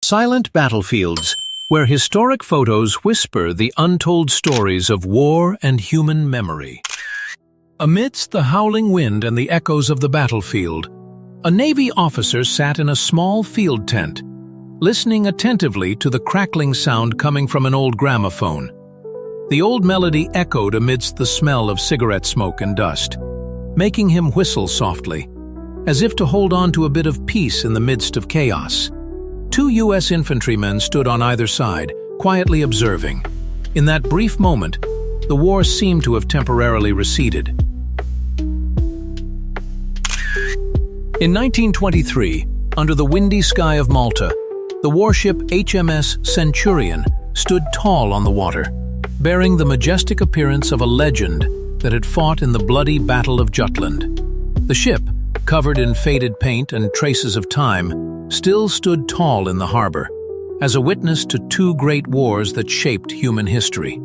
Silent battlefields, where historic photos whisper the untold stories of war and human memory. Amidst the howling wind and the echoes of the battlefield, a Navy officer sat in a small field tent, listening attentively to the crackling sound coming from an old gramophone. The old melody echoed amidst the smell of cigarette smoke and dust, making him whistle softly, as if to hold on to a bit of peace in the midst of chaos. 2 U.S. infantrymen stood on either side, quietly observing. In that brief moment, the war seemed to have temporarily receded. In 1923, under the windy sky of Malta, the warship HMS Centurion stood tall on the water, bearing the majestic appearance of a legend that had fought in the bloody Battle of Jutland. The ship, covered in faded paint and traces of time, still stood tall in the harbor, as a witness to 2 great wars that shaped human history.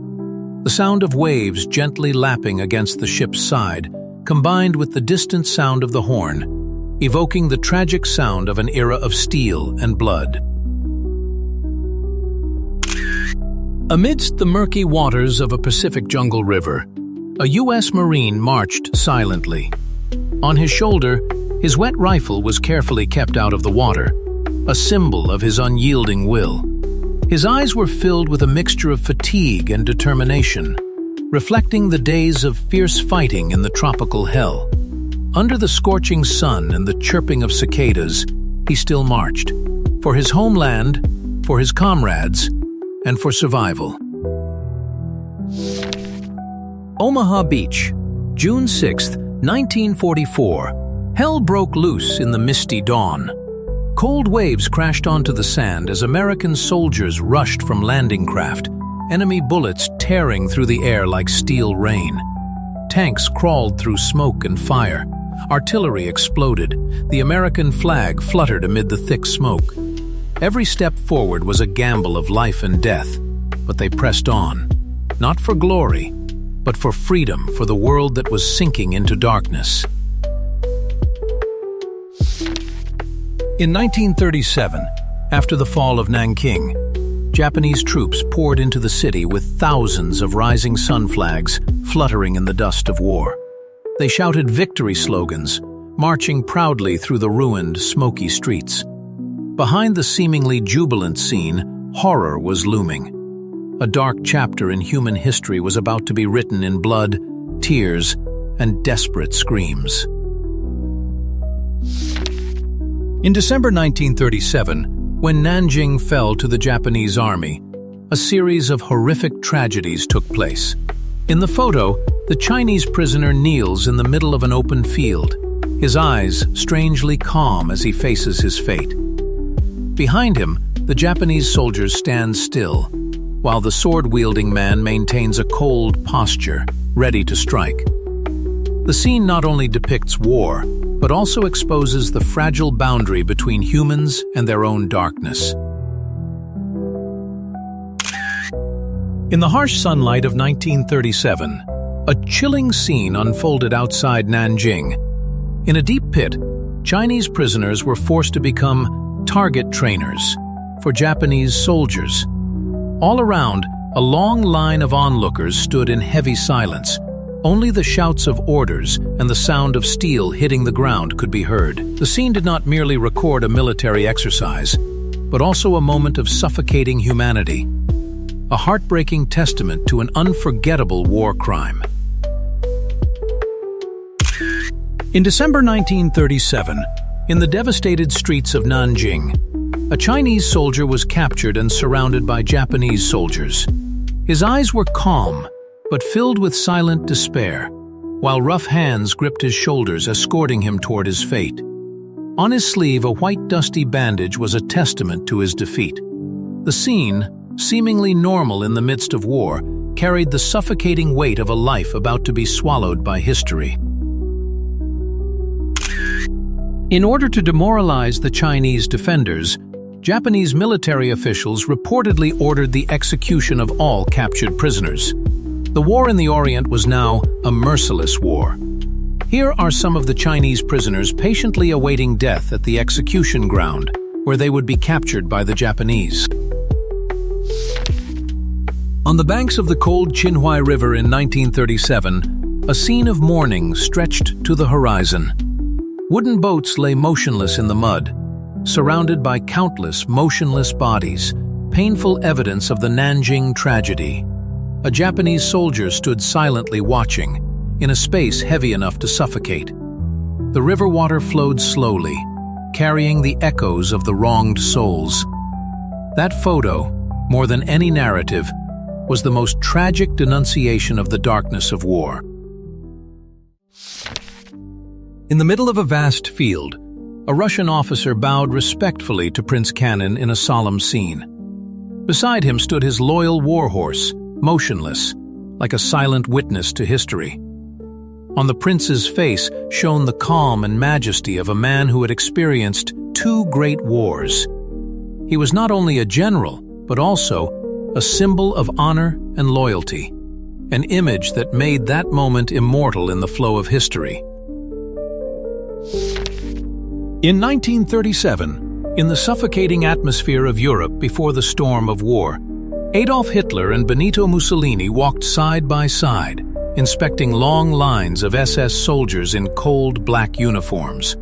The sound of waves gently lapping against the ship's side, combined with the distant sound of the horn, evoking the tragic sound of an era of steel and blood. Amidst the murky waters of a Pacific jungle river, a U.S. Marine marched silently. On his shoulder, his wet rifle was carefully kept out of the water, a symbol of his unyielding will. His eyes were filled with a mixture of fatigue and determination, reflecting the days of fierce fighting in the tropical hell. Under the scorching sun and the chirping of cicadas, he still marched, for his homeland, for his comrades, and for survival. Omaha Beach, June 6, 1944. Hell broke loose in the misty dawn. Cold waves crashed onto the sand as American soldiers rushed from landing craft, enemy bullets tearing through the air like steel rain. Tanks crawled through smoke and fire. Artillery exploded. The American flag fluttered amid the thick smoke. Every step forward was a gamble of life and death, but they pressed on, not for glory, but for freedom for the world that was sinking into darkness. In 1937, after the fall of Nanking, Japanese troops poured into the city with thousands of rising sun flags fluttering in the dust of war. They shouted victory slogans, marching proudly through the ruined, smoky streets. Behind the seemingly jubilant scene, horror was looming. A dark chapter in human history was about to be written in blood, tears, and desperate screams. In December 1937, when Nanjing fell to the Japanese army, a series of horrific tragedies took place. In the photo, the Chinese prisoner kneels in the middle of an open field, his eyes strangely calm as he faces his fate. Behind him, the Japanese soldiers stand still, while the sword-wielding man maintains a cold posture, ready to strike. The scene not only depicts war, but also exposes the fragile boundary between humans and their own darkness. In the harsh sunlight of 1937, a chilling scene unfolded outside Nanjing. In a deep pit, Chinese prisoners were forced to become target trainers for Japanese soldiers. All around, a long line of onlookers stood in heavy silence. Only the shouts of orders and the sound of steel hitting the ground could be heard. The scene did not merely record a military exercise, but also a moment of suffocating humanity, a heartbreaking testament to an unforgettable war crime. In December 1937, in the devastated streets of Nanjing, a Chinese soldier was captured and surrounded by Japanese soldiers. His eyes were calm, but filled with silent despair, while rough hands gripped his shoulders, escorting him toward his fate. On his sleeve, a white dusty bandage was a testament to his defeat. The scene, seemingly normal in the midst of war, carried the suffocating weight of a life about to be swallowed by history. In order to demoralize the Chinese defenders, Japanese military officials reportedly ordered the execution of all captured prisoners. The war in the Orient was now a merciless war. Here are some of the Chinese prisoners patiently awaiting death at the execution ground, where they would be captured by the Japanese. On the banks of the cold Qinhuai River in 1937, a scene of mourning stretched to the horizon. Wooden boats lay motionless in the mud, surrounded by countless motionless bodies, painful evidence of the Nanjing tragedy. A Japanese soldier stood silently watching, in a space heavy enough to suffocate. The river water flowed slowly, carrying the echoes of the wronged souls. That photo, more than any narrative, was the most tragic denunciation of the darkness of war. In the middle of a vast field, a Russian officer bowed respectfully to Prince Cannon in a solemn scene. Beside him stood his loyal warhorse, motionless, like a silent witness to history. On the prince's face shone the calm and majesty of a man who had experienced 2 great wars. He was not only a general, but also a symbol of honor and loyalty, an image that made that moment immortal in the flow of history. In 1937, in the suffocating atmosphere of Europe before the storm of war, Adolf Hitler and Benito Mussolini walked side by side, inspecting long lines of SS soldiers in cold black uniforms.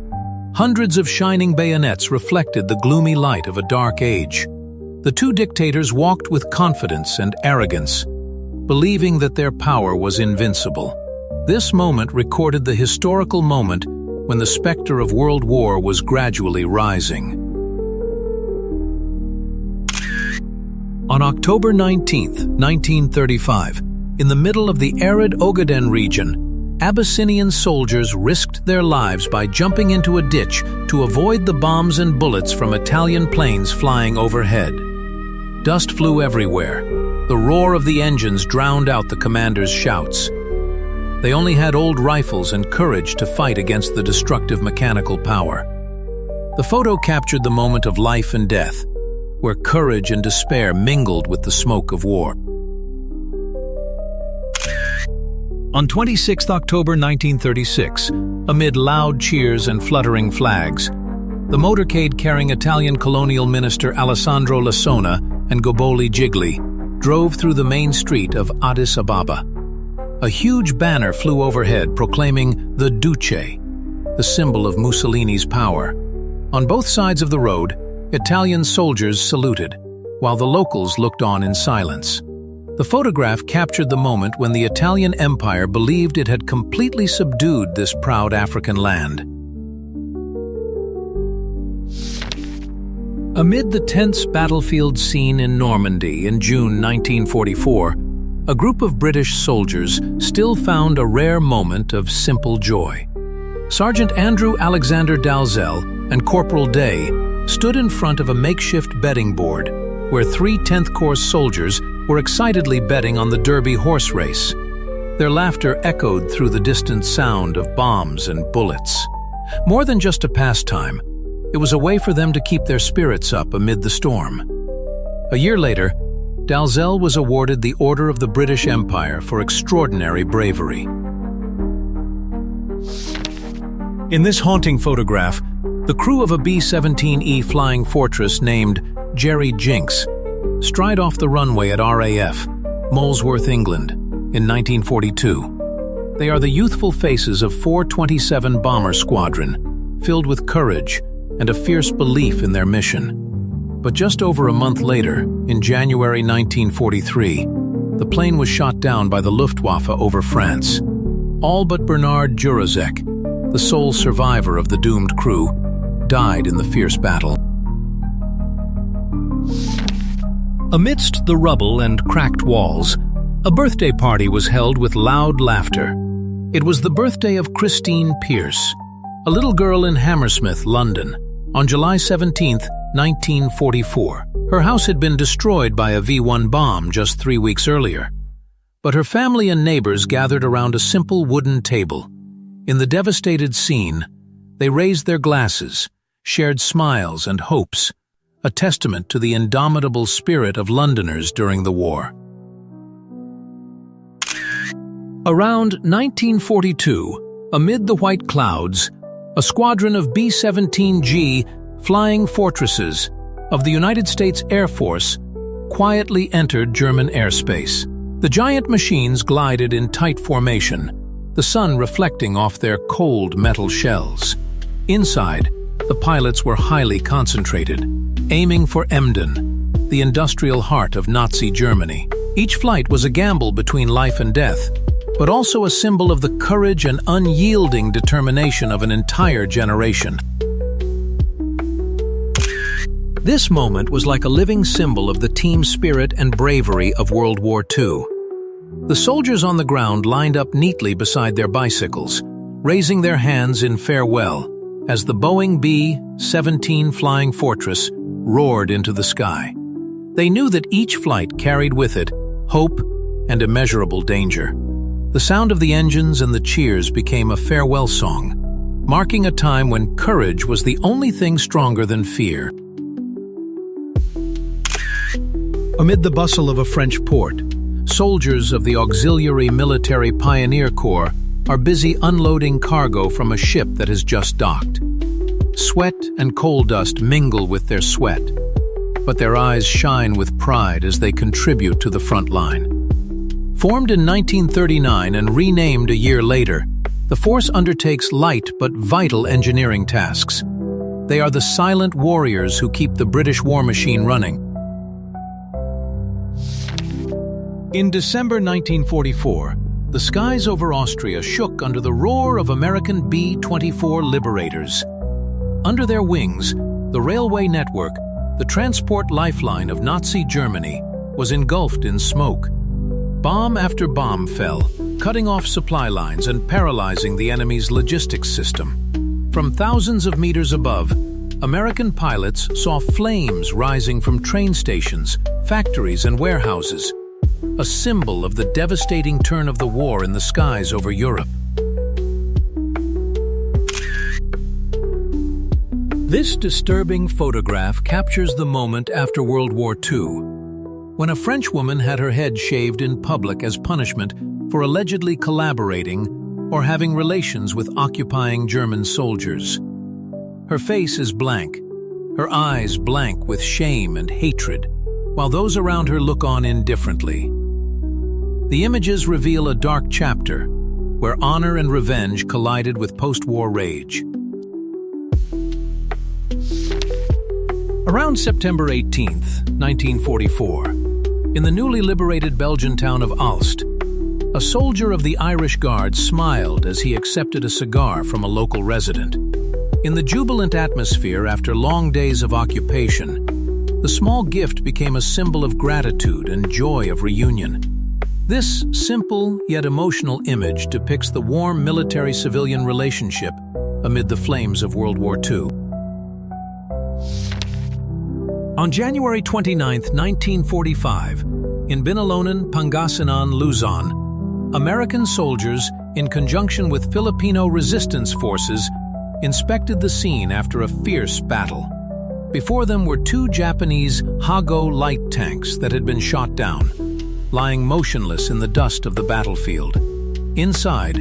Hundreds of shining bayonets reflected the gloomy light of a dark age. The 2 dictators walked with confidence and arrogance, believing that their power was invincible. This moment recorded the historical moment when the specter of World War was gradually rising. On October 19, 1935, in the middle of the arid Ogaden region, Abyssinian soldiers risked their lives by jumping into a ditch to avoid the bombs and bullets from Italian planes flying overhead. Dust flew everywhere. The roar of the engines drowned out the commanders' shouts. They only had old rifles and courage to fight against the destructive mechanical power. The photo captured the moment of life and death, where courage and despair mingled with the smoke of war. On 26 October 1936, amid loud cheers and fluttering flags, the motorcade carrying Italian colonial minister Alessandro Lassona and Goboli Gigli drove through the main street of Addis Ababa. A huge banner flew overhead proclaiming the Duce, the symbol of Mussolini's power. On both sides of the road, Italian soldiers saluted, while the locals looked on in silence. The photograph captured the moment when the Italian Empire believed it had completely subdued this proud African land. Amid the tense battlefield scene in Normandy in June 1944, a group of British soldiers still found a rare moment of simple joy. Sergeant Andrew Alexander Dalzell and Corporal Day stood in front of a makeshift betting board, where 3 10th Corps soldiers were excitedly betting on the Derby horse race. Their laughter echoed through the distant sound of bombs and bullets. More than just a pastime, it was a way for them to keep their spirits up amid the storm. A year later, Dalzell was awarded the Order of the British Empire for extraordinary bravery. In this haunting photograph, the crew of a B-17E Flying Fortress named Jerry Jinx stride off the runway at RAF, Molesworth, England, in 1942. They are the youthful faces of 427 Bomber Squadron, filled with courage and a fierce belief in their mission. But just over a month later, in January 1943, the plane was shot down by the Luftwaffe over France. All but Bernard Jurasek, the sole survivor of the doomed crew, died in the fierce battle. Amidst the rubble and cracked walls, a birthday party was held with loud laughter. It was the birthday of Christine Pierce, a little girl in Hammersmith, London, on July 17, 1944. Her house had been destroyed by a V-1 bomb just 3 weeks earlier. But her family and neighbors gathered around a simple wooden table. In the devastated scene, they raised their glasses, shared smiles and hopes, a testament to the indomitable spirit of Londoners during the war. Around 1942, amid the white clouds, a squadron of B-17G flying fortresses of the United States Air Force quietly entered German airspace. The giant machines glided in tight formation, the sun reflecting off their cold metal shells. Inside, the pilots were highly concentrated, aiming for Emden, the industrial heart of Nazi Germany. Each flight was a gamble between life and death, but also a symbol of the courage and unyielding determination of an entire generation. This moment was like a living symbol of the team spirit and bravery of World War II. The soldiers on the ground lined up neatly beside their bicycles, raising their hands in farewell as the Boeing B-17 Flying Fortress roared into the sky. They knew that each flight carried with it hope and immeasurable danger. The sound of the engines and the cheers became a farewell song, marking a time when courage was the only thing stronger than fear. Amid the bustle of a French port, soldiers of the Auxiliary Military Pioneer Corps are busy unloading cargo from a ship that has just docked. Sweat and coal dust mingle with their sweat, but their eyes shine with pride as they contribute to the front line. Formed in 1939 and renamed a year later, the force undertakes light but vital engineering tasks. They are the silent warriors who keep the British war machine running. In December 1944, the skies over Austria shook under the roar of American B-24 Liberators. Under their wings, the railway network, the transport lifeline of Nazi Germany, was engulfed in smoke. Bomb after bomb fell, cutting off supply lines and paralyzing the enemy's logistics system. From thousands of meters above, American pilots saw flames rising from train stations, factories, and warehouses, a symbol of the devastating turn of the war in the skies over Europe. This disturbing photograph captures the moment after World War II, when a French woman had her head shaved in public as punishment for allegedly collaborating or having relations with occupying German soldiers. Her face is blank, her eyes blank with shame and hatred, while those around her look on indifferently. The images reveal a dark chapter where honor and revenge collided with post-war rage. Around September 18, 1944, in the newly liberated Belgian town of Aalst, a soldier of the Irish Guard smiled as he accepted a cigar from a local resident. In the jubilant atmosphere after long days of occupation, the small gift became a symbol of gratitude and joy of reunion. This simple yet emotional image depicts the warm military-civilian relationship amid the flames of World War II. On January 29, 1945, in Binalonan, Pangasinan, Luzon, American soldiers, in conjunction with Filipino resistance forces, inspected the scene after a fierce battle. Before them were two Japanese Hago light tanks that had been shot down, lying motionless in the dust of the battlefield. Inside,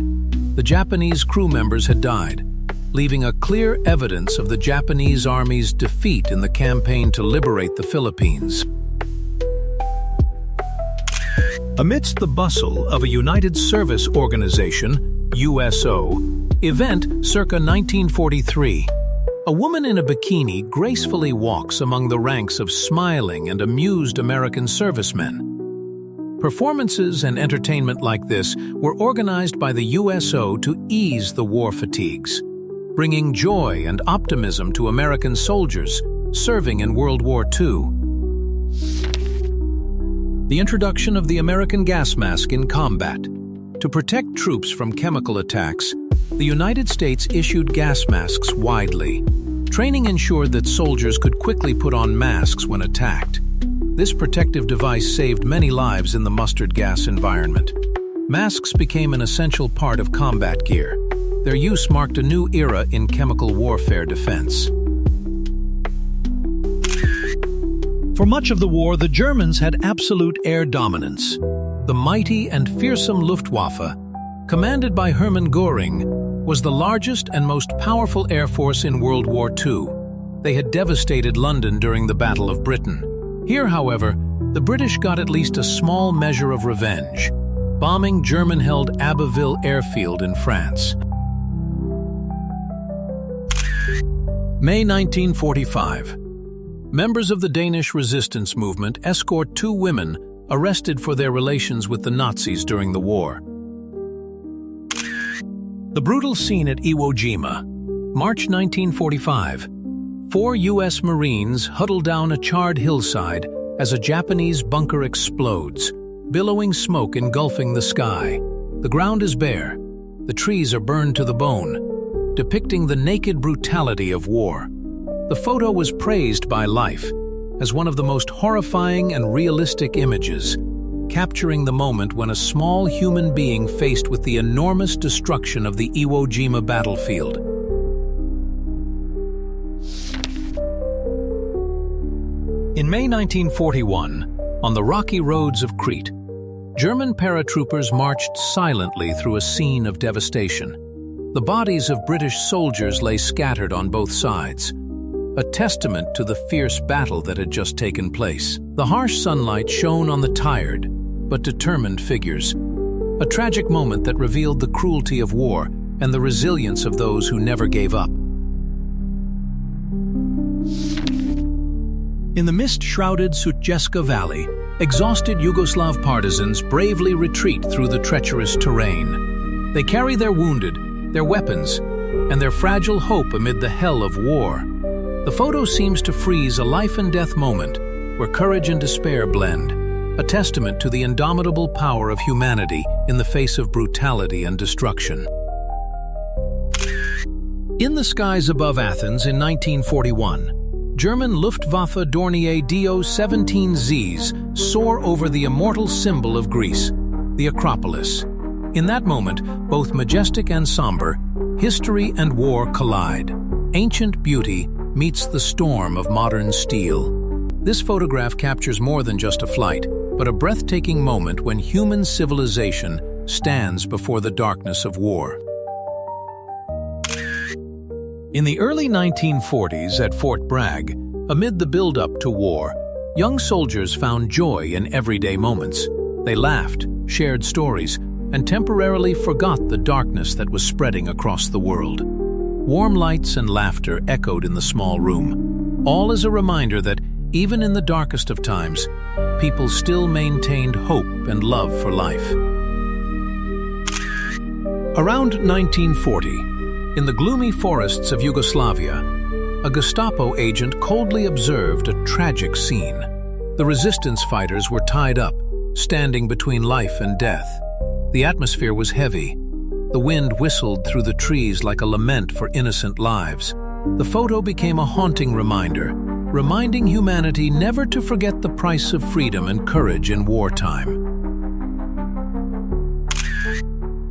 the Japanese crew members had died, leaving a clear evidence of the Japanese Army's defeat in the campaign to liberate the Philippines. Amidst the bustle of a United Service Organization, USO, event circa 1943, a woman in a bikini gracefully walks among the ranks of smiling and amused American servicemen. Performances and entertainment like this were organized by the USO to ease the war fatigues, bringing joy and optimism to American soldiers serving in World War II. The introduction of the American gas mask in combat. To protect troops from chemical attacks, the United States issued gas masks widely. Training ensured that soldiers could quickly put on masks when attacked. This protective device saved many lives in the mustard gas environment. Masks became an essential part of combat gear. Their use marked a new era in chemical warfare defense. For much of the war, the Germans had absolute air dominance. The mighty and fearsome Luftwaffe, commanded by Hermann Göring, was the largest and most powerful air force in World War II. They had devastated London during the Battle of Britain. Here, however, the British got at least a small measure of revenge, bombing German-held Abbeville airfield in France. May 1945. Members of the Danish resistance movement escort two women arrested for their relations with the Nazis during the war. The brutal scene at Iwo Jima. March 1945. 4 U.S. Marines huddle down a charred hillside as a Japanese bunker explodes, billowing smoke engulfing the sky. The ground is bare. The trees are burned to the bone, depicting the naked brutality of war. The photo was praised by Life as one of the most horrifying and realistic images, capturing the moment when a small human being faced with the enormous destruction of the Iwo Jima battlefield. In May 1941, on the rocky roads of Crete, German paratroopers marched silently through a scene of devastation. The bodies of British soldiers lay scattered on both sides, a testament to the fierce battle that had just taken place. The harsh sunlight shone on the tired but determined figures, a tragic moment that revealed the cruelty of war and the resilience of those who never gave up. In the mist-shrouded Sutjeska Valley, exhausted Yugoslav partisans bravely retreat through the treacherous terrain. They carry their wounded, their weapons, and their fragile hope amid the hell of war. The photo seems to freeze a life-and-death moment where courage and despair blend, a testament to the indomitable power of humanity in the face of brutality and destruction. In the skies above Athens in 1941, German Luftwaffe Dornier Do-17Zs soar over the immortal symbol of Greece, the Acropolis. In that moment, both majestic and somber, history and war collide. Ancient beauty meets the storm of modern steel. This photograph captures more than just a flight, but a breathtaking moment when human civilization stands before the darkness of war. In the early 1940s at Fort Bragg, amid the build-up to war, young soldiers found joy in everyday moments. They laughed, shared stories, and temporarily forgot the darkness that was spreading across the world. Warm lights and laughter echoed in the small room, all as a reminder that, even in the darkest of times, people still maintained hope and love for life. Around 1940, in the gloomy forests of Yugoslavia, a Gestapo agent coldly observed a tragic scene. The resistance fighters were tied up, standing between life and death. The atmosphere was heavy. The wind whistled through the trees like a lament for innocent lives. The photo became a haunting reminder, reminding humanity never to forget the price of freedom and courage in wartime.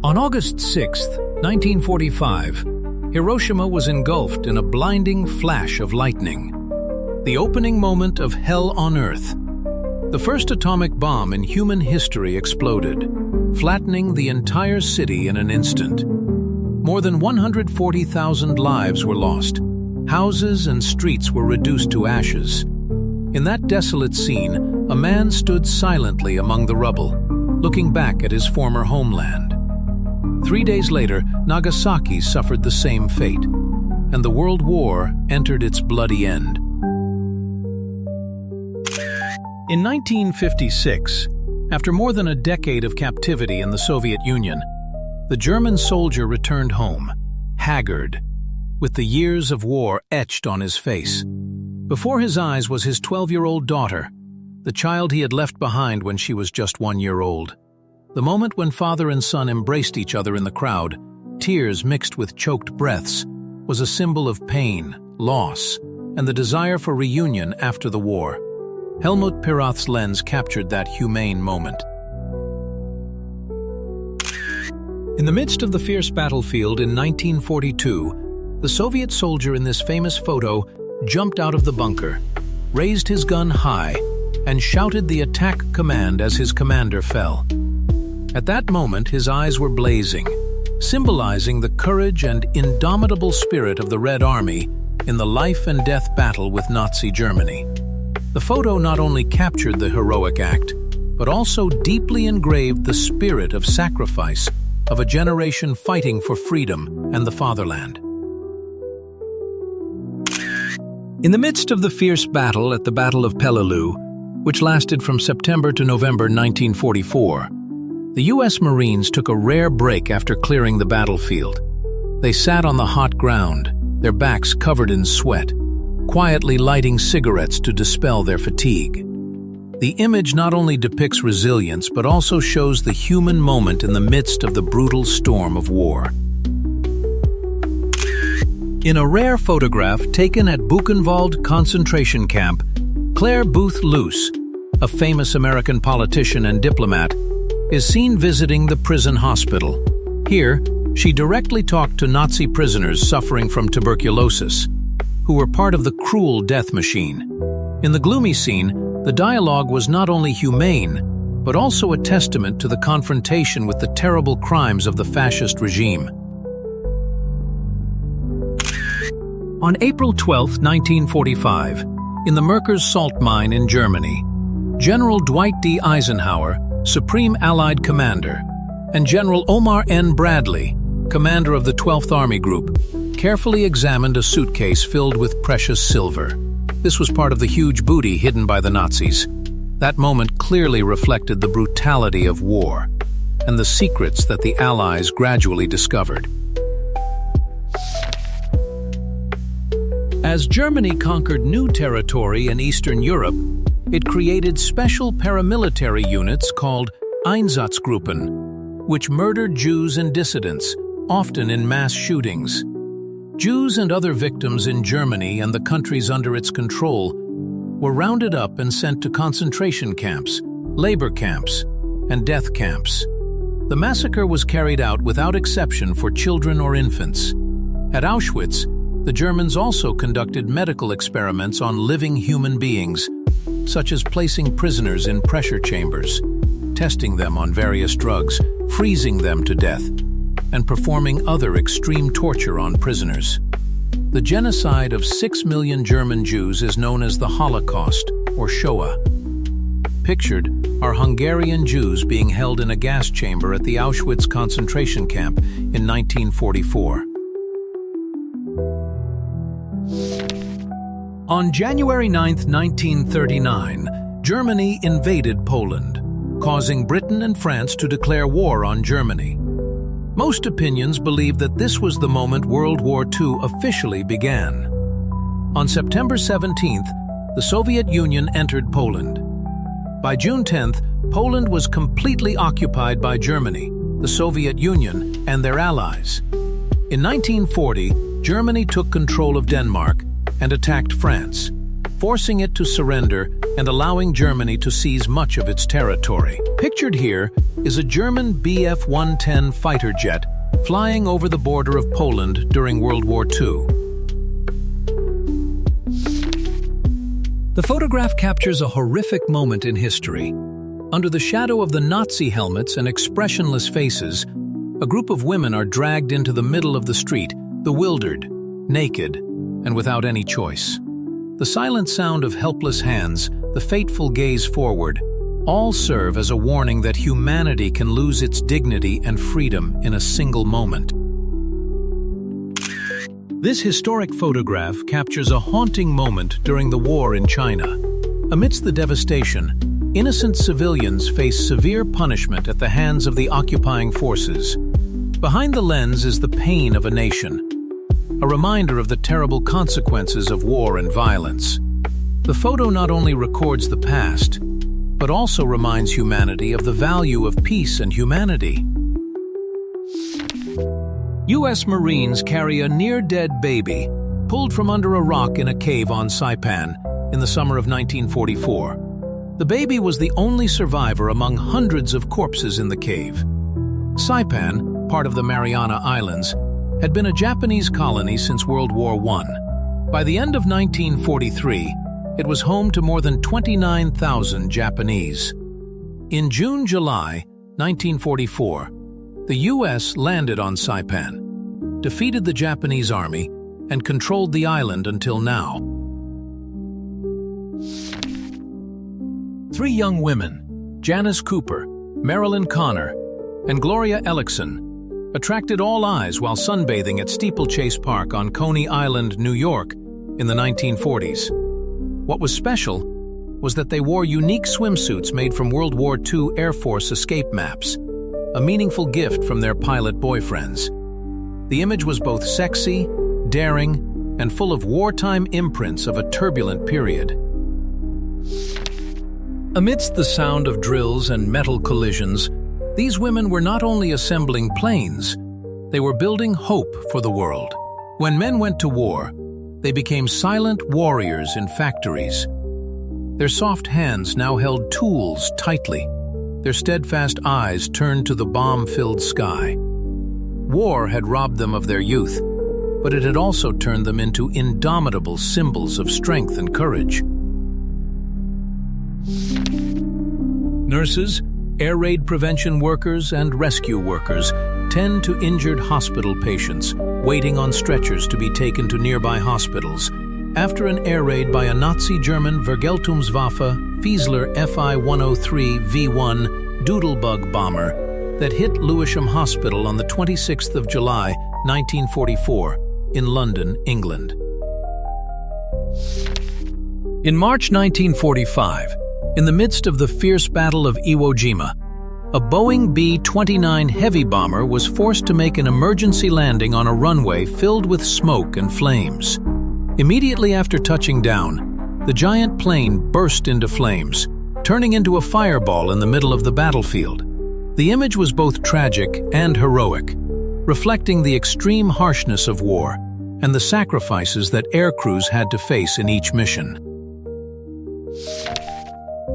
On August 6, 1945, Hiroshima was engulfed in a blinding flash of lightning, the opening moment of hell on Earth. The first atomic bomb in human history exploded, flattening the entire city in an instant. More than 140,000 lives were lost. Houses and streets were reduced to ashes. In that desolate scene, a man stood silently among the rubble, looking back at his former homeland. 3 days later, Nagasaki suffered the same fate, and the World War entered its bloody end. In 1956, after more than a decade of captivity in the Soviet Union, the German soldier returned home, haggard, with the years of war etched on his face. Before his eyes was his 12-year-old daughter, the child he had left behind when she was just 1 year old. The moment when father and son embraced each other in the crowd, tears mixed with choked breaths, was a symbol of pain, loss, and the desire for reunion after the war. Helmut Pirath's lens captured that humane moment. In the midst of the fierce battlefield in 1942, the Soviet soldier in this famous photo jumped out of the bunker, raised his gun high, and shouted the attack command as his commander fell. At that moment, his eyes were blazing, symbolizing the courage and indomitable spirit of the Red Army in the life and death battle with Nazi Germany. The photo not only captured the heroic act, but also deeply engraved the spirit of sacrifice of a generation fighting for freedom and the fatherland. In the midst of the fierce battle at the Battle of Peleliu, which lasted from September to November 1944, the U.S. Marines took a rare break after clearing the battlefield. They sat on the hot ground, their backs covered in sweat, quietly lighting cigarettes to dispel their fatigue. The image not only depicts resilience but also shows the human moment in the midst of the brutal storm of war. In a rare photograph taken at Buchenwald concentration camp, Claire Booth Luce, a famous American politician and diplomat, is seen visiting the prison hospital. Here, she directly talked to Nazi prisoners suffering from tuberculosis, who were part of the cruel death machine. In the gloomy scene, the dialogue was not only humane, but also a testament to the confrontation with the terrible crimes of the fascist regime. On April 12, 1945, in the Merkers salt mine in Germany, General Dwight D. Eisenhower, Supreme Allied Commander, and General Omar N. Bradley, commander of the 12th Army Group, carefully examined a suitcase filled with precious silver. This was part of the huge booty hidden by the Nazis. That moment clearly reflected the brutality of war and the secrets that the Allies gradually discovered. As Germany conquered new territory in Eastern Europe, it created special paramilitary units called Einsatzgruppen, which murdered Jews and dissidents, often in mass shootings. Jews and other victims in Germany and the countries under its control were rounded up and sent to concentration camps, labor camps, and death camps. The massacre was carried out without exception for children or infants. At Auschwitz, the Germans also conducted medical experiments on living human beings, such as placing prisoners in pressure chambers, testing them on various drugs, freezing them to death, and performing other extreme torture on prisoners. The genocide of 6 million German Jews is known as the Holocaust, or Shoah. Pictured are Hungarian Jews being held in a gas chamber at the Auschwitz concentration camp in 1944. On January 9, 1939, Germany invaded Poland, causing Britain and France to declare war on Germany. Most opinions believe that this was the moment World War II officially began. On September 17th, the Soviet Union entered Poland. By June 10th, Poland was completely occupied by Germany, the Soviet Union, and their allies. In 1940, Germany took control of Denmark and attacked France, forcing it to surrender and allowing Germany to seize much of its territory. Pictured here is a German Bf-110 fighter jet flying over the border of Poland during World War II. The photograph captures a horrific moment in history. Under the shadow of the Nazi helmets and expressionless faces, a group of women are dragged into the middle of the street, bewildered, naked, and without any choice. The silent sound of helpless hands, the fateful gaze forward, all serve as a warning that humanity can lose its dignity and freedom in a single moment. This historic photograph captures a haunting moment during the war in China. Amidst the devastation, innocent civilians face severe punishment at the hands of the occupying forces. Behind the lens is the pain of a nation, a reminder of the terrible consequences of war and violence. The photo not only records the past, but also reminds humanity of the value of peace and humanity. U.S. Marines carry a near-dead baby, pulled from under a rock in a cave on Saipan in the summer of 1944. The baby was the only survivor among hundreds of corpses in the cave. Saipan, part of the Mariana Islands, had been a Japanese colony since World War I. By the end of 1943, it was home to more than 29,000 Japanese. In June-July 1944, the U.S. landed on Saipan, defeated the Japanese army, and controlled the island until now. 3 young women, Janice Cooper, Marilyn Connor, and Gloria Ellickson, attracted all eyes while sunbathing at Steeplechase Park on Coney Island, New York, in the 1940s. What was special was that they wore unique swimsuits made from World War II Air Force escape maps, a meaningful gift from their pilot boyfriends. The image was both sexy, daring, and full of wartime imprints of a turbulent period. Amidst the sound of drills and metal collisions, these women were not only assembling planes, they were building hope for the world. When men went to war, they became silent warriors in factories. Their soft hands now held tools tightly, their steadfast eyes turned to the bomb-filled sky. War had robbed them of their youth, but it had also turned them into indomitable symbols of strength and courage. Nurses, air raid prevention workers, and rescue workers tend to injured hospital patients, waiting on stretchers to be taken to nearby hospitals, after an air raid by a Nazi German Vergeltungswaffe Fiesler Fi-103 V-1 Doodlebug bomber that hit Lewisham Hospital on the 26th of July, 1944, in London, England. In March 1945, in the midst of the fierce Battle of Iwo Jima, a Boeing B-29 heavy bomber was forced to make an emergency landing on a runway filled with smoke and flames. Immediately after touching down, the giant plane burst into flames, turning into a fireball in the middle of the battlefield. The image was both tragic and heroic, reflecting the extreme harshness of war and the sacrifices that air crews had to face in each mission.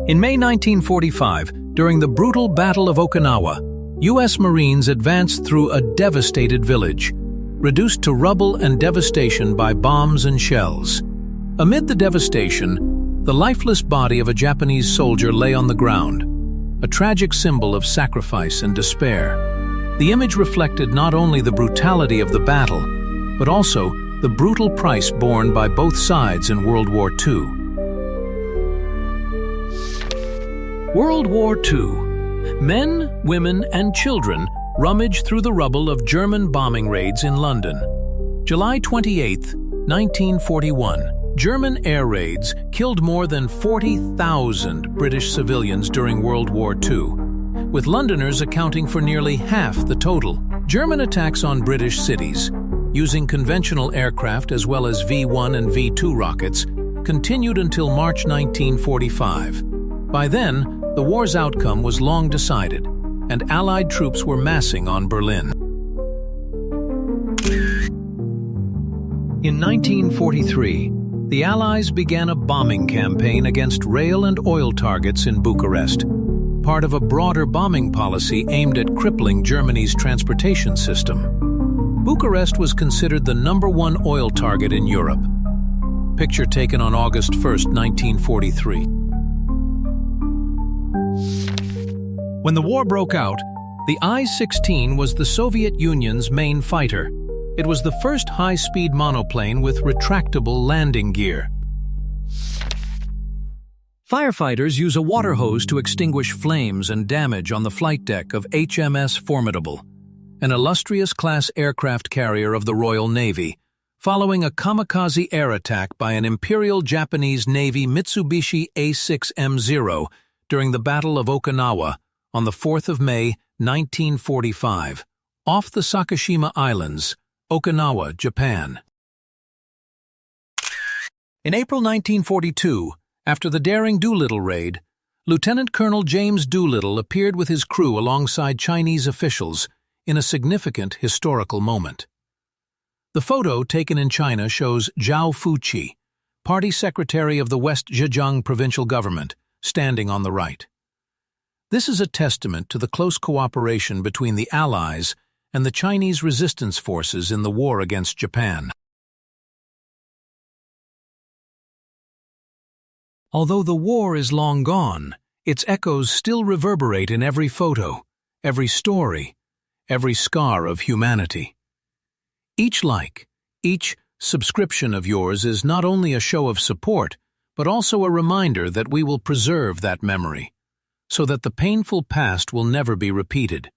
In May 1945, during the brutal Battle of Okinawa, U.S. Marines advanced through a devastated village, reduced to rubble and devastation by bombs and shells. Amid the devastation, the lifeless body of a Japanese soldier lay on the ground, a tragic symbol of sacrifice and despair. The image reflected not only the brutality of the battle, but also the brutal price borne by both sides in World War II. World War II. Men, women, and children rummaged through the rubble of German bombing raids in London. July 28, 1941, German air raids killed more than 40,000 British civilians during World War II, with Londoners accounting for nearly half the total. German attacks on British cities, using conventional aircraft as well as V-1 and V-2 rockets, continued until March 1945. By then, the war's outcome was long decided, and Allied troops were massing on Berlin. In 1943, the Allies began a bombing campaign against rail and oil targets in Bucharest, part of a broader bombing policy aimed at crippling Germany's transportation system. Bucharest was considered the #1 oil target in Europe. Picture taken on August 1, 1943. When the war broke out, the I-16 was the Soviet Union's main fighter. It was the first high-speed monoplane with retractable landing gear. Firefighters use a water hose to extinguish flames and damage on the flight deck of HMS Formidable, an illustrious class aircraft carrier of the Royal Navy, following a kamikaze air attack by an Imperial Japanese Navy Mitsubishi A6M0 during the Battle of Okinawa on the 4th of May, 1945, off the Sakishima Islands, Okinawa, Japan. In April 1942, after the daring Doolittle raid, Lieutenant Colonel James Doolittle appeared with his crew alongside Chinese officials in a significant historical moment. The photo taken in China shows Zhao Fuqi, party secretary of the West Zhejiang provincial government, standing on the right. This is a testament to the close cooperation between the Allies and the Chinese resistance forces in the war against Japan. Although the war is long gone, its echoes still reverberate in every photo, every story, every scar of humanity. Each like, each subscription of yours is not only a show of support, but also a reminder that we will preserve that memory, so that the painful past will never be repeated.